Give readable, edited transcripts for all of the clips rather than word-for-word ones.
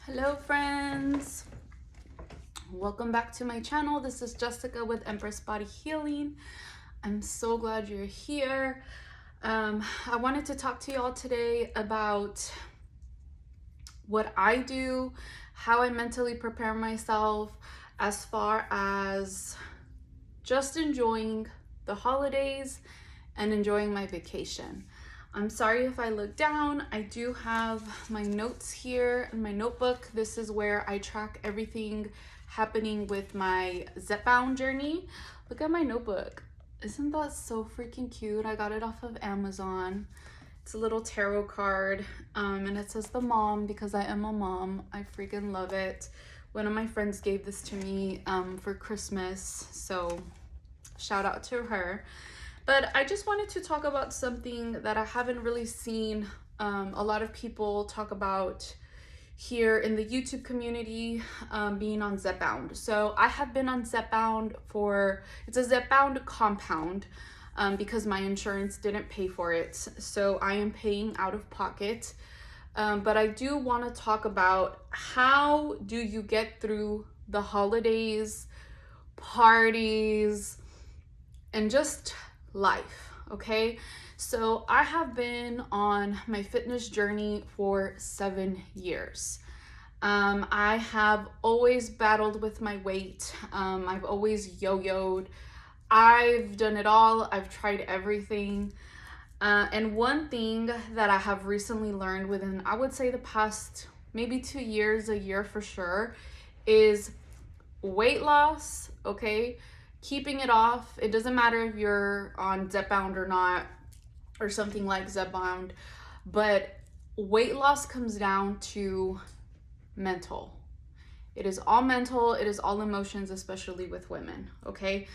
Hello friends, welcome back to my channel. This is Jessica with Empress Body Healing. I'm so glad you're here. I wanted to talk to y'all today about what I do, how I mentally prepare myself as far as just enjoying the holidays and enjoying my vacation. I'm sorry if I look down. I do have my notes here in my notebook. This is where I track everything happening with my Zepbound journey. Look at my notebook. Isn't that so freaking cute? I got it off of Amazon. It's a little tarot card, and it says the mom because I am a mom. I freaking love it. One of my friends gave this to me for Christmas, so shout out to her. But I just wanted to talk about something that I haven't really seen a lot of people talk about here in the YouTube community, being on Zepbound. So I have been on Zepbound it's a Zepbound compound because my insurance didn't pay for it. So I am paying out of pocket. But I do want to talk about how do you get through the holidays, parties, and just life, okay? So I have been on my fitness journey for 7 years. I have always battled with my weight. I've always yo-yoed. I've done it all. I've tried everything. And one thing that I have recently learned within, I would say the past maybe 2 years, a year for sure, is weight loss, okay? Keeping it off. It doesn't matter if you're on Zepbound or not, or something like Zepbound, but weight loss comes down to mental. It is all mental. It is all emotions, especially with women, okay?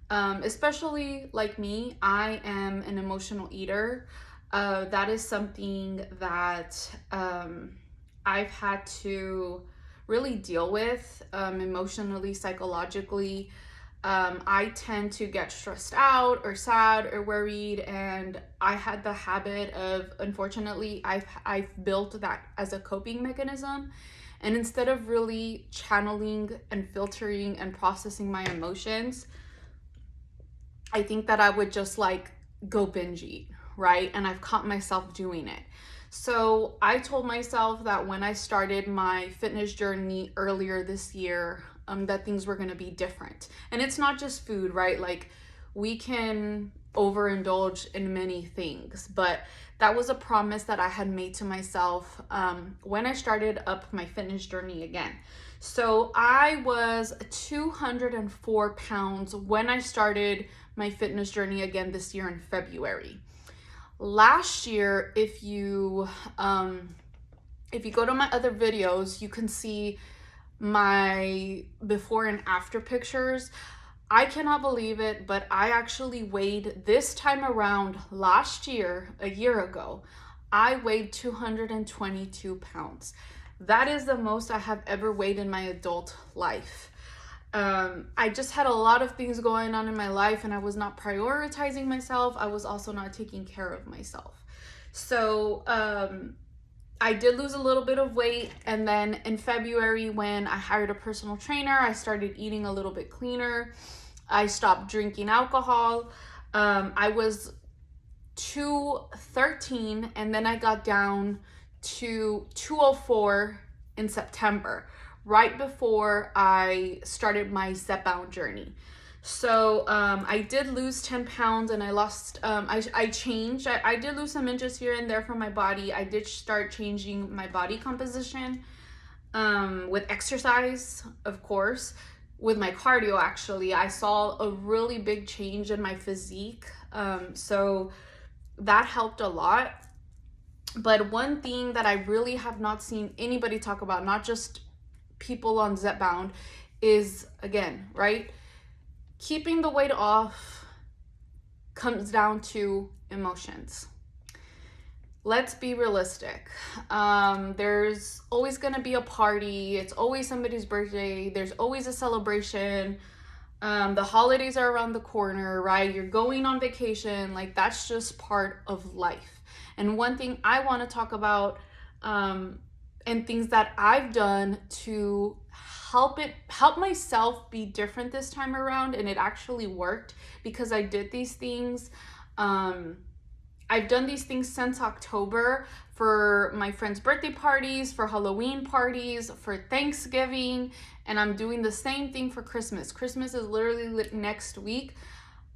Especially like me, I am an emotional eater. That is something that I've had to really deal with emotionally, psychologically. I tend to get stressed out or sad or worried, and I had the habit of, unfortunately, I've built that as a coping mechanism. And instead of really channeling and filtering and processing my emotions, I think that I would just like go binge eat, right? And I've caught myself doing it. So I told myself that when I started my fitness journey earlier this year, that things were going to be different. And it's not just food, right? Like, we can overindulge in many things, but that was a promise that I had made to myself when I started up my fitness journey again. So I was 204 pounds when I started my fitness journey again this year in February. Last year, if you go to my other videos, you can see my before and after pictures. I cannot believe it, but I actually weighed this time around last year, a year ago, I weighed 222 pounds. That is the most I have ever weighed in my adult life. I just had a lot of things going on in my life, and I was not prioritizing myself. I was also not taking care of myself. So I did lose a little bit of weight, and then in February, when I hired a personal trainer, I started eating a little bit cleaner. I stopped drinking alcohol. I was 213, and then I got down to 204 in September, right before I started my Zepbound journey. So I did lose 10 pounds, and I lost, I changed. I did lose some inches here and there from my body. I did start changing my body composition with exercise, of course. With my cardio, actually, I saw a really big change in my physique. So that helped a lot. But one thing that I really have not seen anybody talk about, not just people on Zepbound, is, again, right? Keeping the weight off comes down to emotions. Let's be realistic. There's always going to be a party. It's always somebody's birthday. There's always a celebration. The holidays are around the corner, right? You're going on vacation. Like, that's just part of life. And one thing I want to talk about and things that I've done to help myself be different this time around. And it actually worked because I did these things. I've done these things since October for my friends' birthday parties, for Halloween parties, for Thanksgiving, and I'm doing the same thing for Christmas. Christmas is literally next week.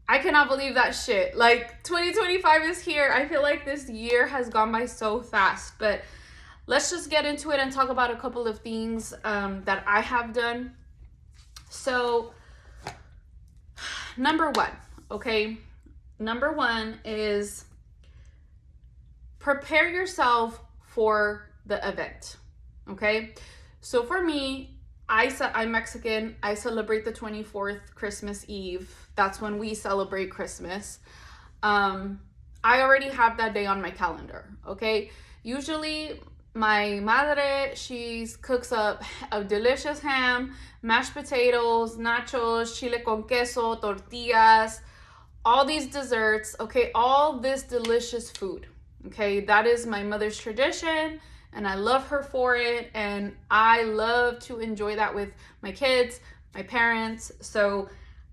I cannot believe that shit. Like, 2025 is here. I feel like this year has gone by so fast, but let's just get into it and talk about a couple of things that I have done. So, number one, okay? Number one is prepare yourself for the event, okay? So for me, I'm Mexican. I celebrate the 24th, Christmas Eve. That's when we celebrate Christmas. I already have that day on my calendar, okay? Usually my madre, she cooks up a delicious ham, mashed potatoes, nachos, chile con queso, tortillas, all these desserts, okay? All this delicious food, okay? That is my mother's tradition, and I love her for it, and I love to enjoy that with my kids, my parents. So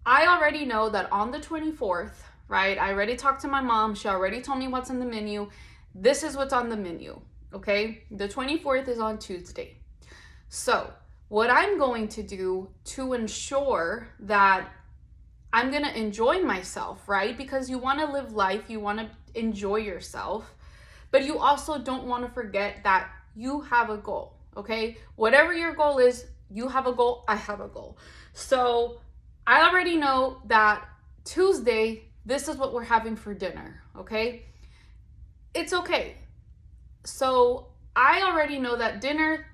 I already know that on the 24th, right? I already talked to my mom. She already told me what's on the menu. This is what's on the menu, okay? The 24th is on Tuesday. So what I'm going to do to ensure that I'm going to enjoy myself, right? Because you want to live life, you want to enjoy yourself, but you also don't want to forget that you have a goal, okay? Whatever your goal is, you have a goal, I have a goal. So I already know that Tuesday, this is what we're having for dinner, okay? It's okay. So I already know that dinner,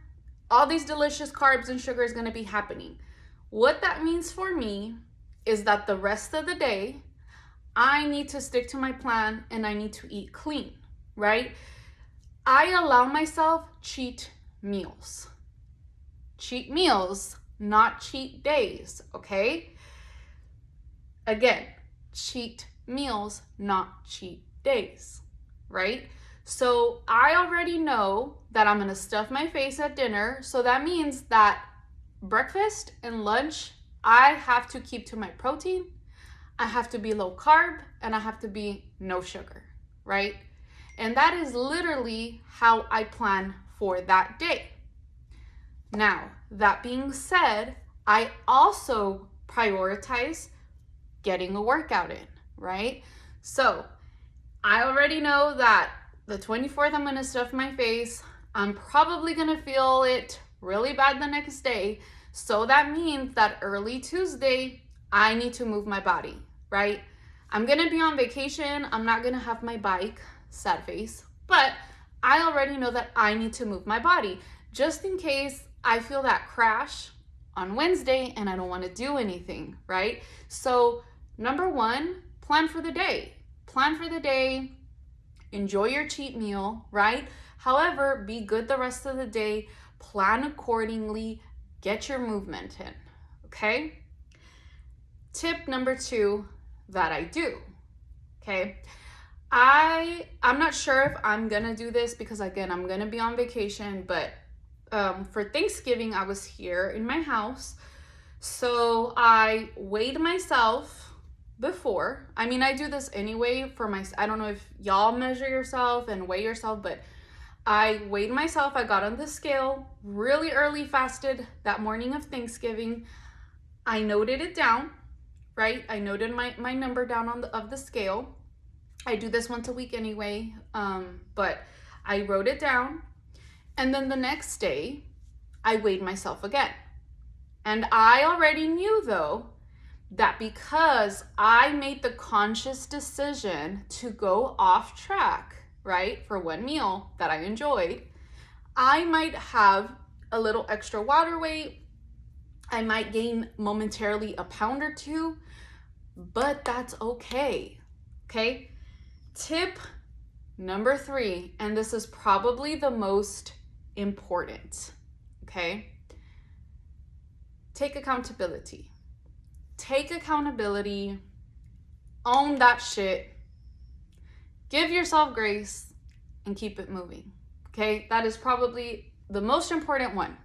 all these delicious carbs and sugar is going to be happening. What that means for me is that the rest of the day, I need to stick to my plan and I need to eat clean, right? I allow myself cheat meals. Cheat meals, not cheat days, okay? Again, cheat meals, not cheat days, right? So I already know that I'm gonna stuff my face at dinner. So that means that breakfast and lunch, I have to keep to my protein, I have to be low carb, and I have to be no sugar, right? And that is literally how I plan for that day. Now, that being said, I also prioritize getting a workout in, right? So I already know that the 24th, I'm gonna stuff my face. I'm probably gonna feel it really bad the next day. So that means that early Tuesday, I need to move my body, right? I'm gonna be on vacation. I'm not gonna have my bike, sad face, but I already know that I need to move my body just in case I feel that crash on Wednesday and I don't wanna do anything, right? So number one, plan for the day. Plan for the day, enjoy your cheat meal, right? However, be good the rest of the day, plan accordingly, get your movement in, okay? Tip number two that I do, okay? I'm not sure if I'm gonna do this because again, I'm gonna be on vacation, but for Thanksgiving, I was here in my house. So I weighed myself before. I mean, I do this anyway I don't know if y'all measure yourself and weigh yourself, but I weighed myself. I got on the scale really early, fasted that morning of Thanksgiving. I noted it down, right? I noted my number down of the scale. I do this once a week anyway, but I wrote it down. And then the next day, I weighed myself again. And I already knew, though, that because I made the conscious decision to go off track, right, for one meal that I enjoyed, I might have a little extra water weight. I might gain momentarily a pound or two, but that's okay, okay? Tip number three, and this is probably the most important, okay? Take accountability. Take accountability, own that shit, give yourself grace, and keep it moving, okay? That is probably the most important one.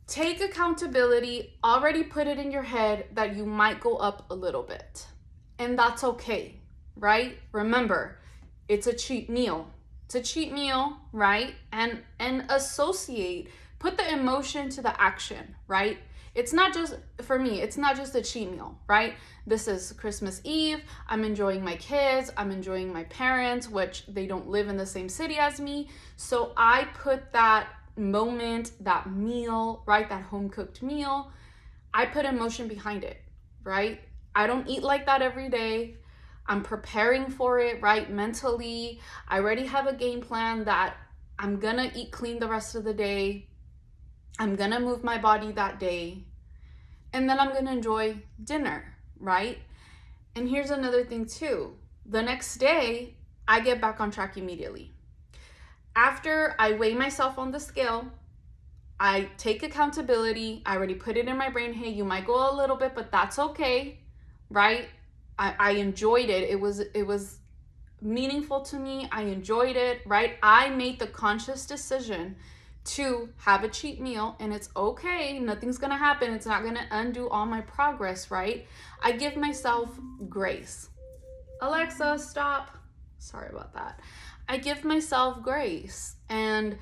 Take accountability, already put it in your head that you might go up a little bit. And that's okay, right? Remember, it's a cheat meal. It's a cheat meal, right? And associate, put the emotion to the action, right? It's not just, for me, it's not just a cheat meal, right? This is Christmas Eve. I'm enjoying my kids. I'm enjoying my parents, which they don't live in the same city as me. So I put that moment, that meal, right? That home cooked meal, I put emotion behind it, right? I don't eat like that every day. I'm preparing for it, right? Mentally, I already have a game plan that I'm gonna eat clean the rest of the day. I'm gonna move my body that day. And then I'm gonna enjoy dinner, right? And here's another thing too. The next day, I get back on track immediately. After I weigh myself on the scale, I take accountability. I already put it in my brain. Hey, you might go a little bit, but that's okay, right? I enjoyed it. It was meaningful to me. I enjoyed it, right? I made the conscious decision to have a cheat meal, and it's okay. Nothing's gonna happen. It's not gonna undo all my progress, right? I give myself grace. Alexa, stop. Sorry about that. I give myself grace, and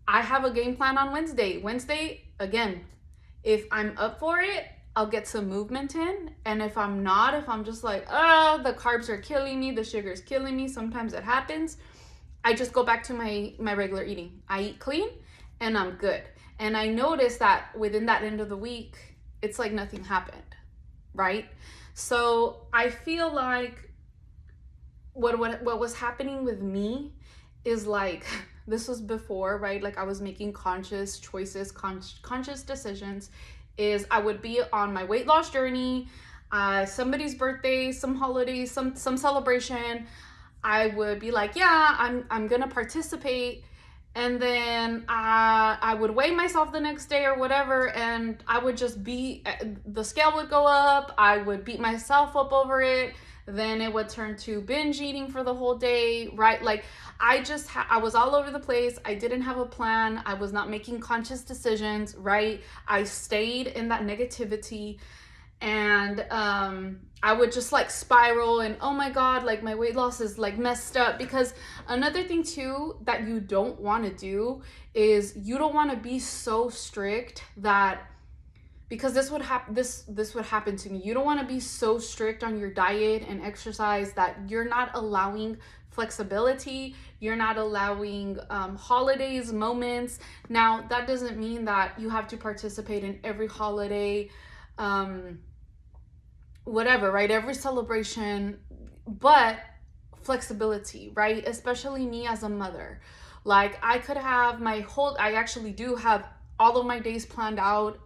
I have a game plan on Wednesday. Wednesday, again, if I'm up for it, I'll get some movement in. And if I'm not, if I'm just like, oh, the carbs are killing me, the sugar's killing me, sometimes it happens, I just go back to my regular eating. I eat clean and I'm good. And I notice that within that end of the week, it's like nothing happened, right? So I feel like what was happening with me is like, this was before, right? Like I was making conscious choices, conscious decisions, is I would be on my weight loss journey, somebody's birthday, some holiday, some celebration. I would be like, yeah, I'm gonna participate. And then I would weigh myself the next day or whatever, and I would just the scale would go up. I would beat myself up over it. Then it would turn to binge eating for the whole day, right? Like I was all over the place. I didn't have a plan. I was not making conscious decisions, right? I stayed in that negativity, and I would just like spiral, and oh my God, like my weight loss is like messed up. Because another thing too that you don't want to do is you don't want to be so strict that, because this would happen to me. You don't want to be so strict on your diet and exercise that you're not allowing flexibility. You're not allowing holidays, moments. Now, that doesn't mean that you have to participate in every holiday, whatever, right? Every celebration, but flexibility, right? Especially me as a mother. Like I could have I actually do have all of my days planned out,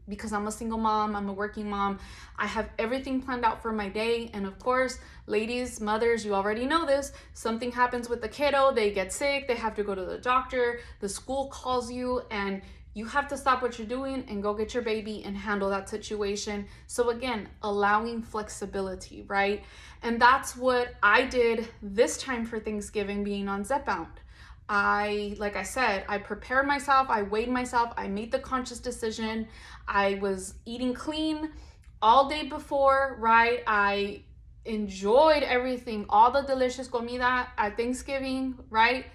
because I'm a single mom, I'm a working mom. I have everything planned out for my day. And of course, ladies, mothers, you already know this. Something happens with the kiddo, they get sick, they have to go to the doctor, the school calls you, and you have to stop what you're doing and go get your baby and handle that situation. So again, allowing flexibility, right? And that's what I did this time for Thanksgiving, being on Zepbound. Like I said, I prepared myself, I weighed myself, I made the conscious decision. I was eating clean all day before, right? I enjoyed everything, all the delicious comida at Thanksgiving, right?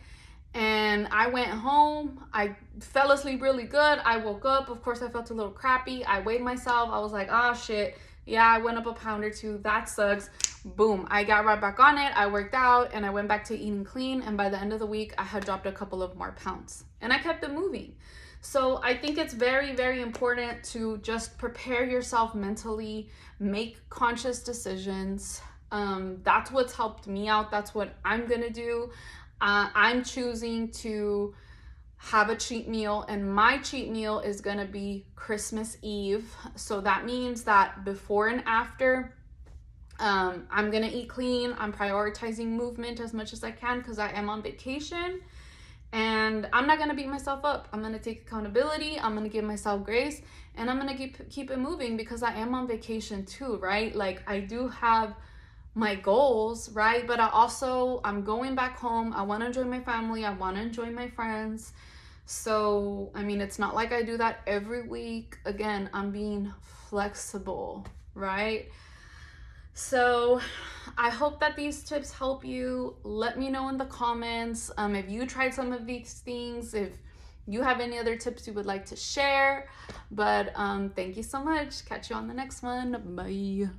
And I went home, I fell asleep really good. I woke up, of course I felt a little crappy. I weighed myself, I was like, oh shit, yeah, I went up a pound or two, that sucks. Boom, I got right back on it. I worked out and I went back to eating clean. And by the end of the week, I had dropped a couple of more pounds and I kept it moving. So I think it's very, very important to just prepare yourself mentally, make conscious decisions. That's what's helped me out. That's what I'm going to do. I'm choosing to have a cheat meal, and my cheat meal is going to be Christmas Eve. So that means that before and after, I'm gonna eat clean. I'm prioritizing movement as much as I can because I am on vacation, and I'm not gonna beat myself up. I'm gonna take accountability. I'm gonna give myself grace, and I'm gonna keep it moving because I am on vacation too, right? Like I do have my goals, right? But I'm going back home. I want to enjoy my family. I want to enjoy my friends. So, I mean, it's not like I do that every week. Again, I'm being flexible, right? So I hope that these tips help you. Let me know in the comments if you tried some of these things, if you have any other tips you would like to share. But thank you so much. Catch you on the next one. Bye.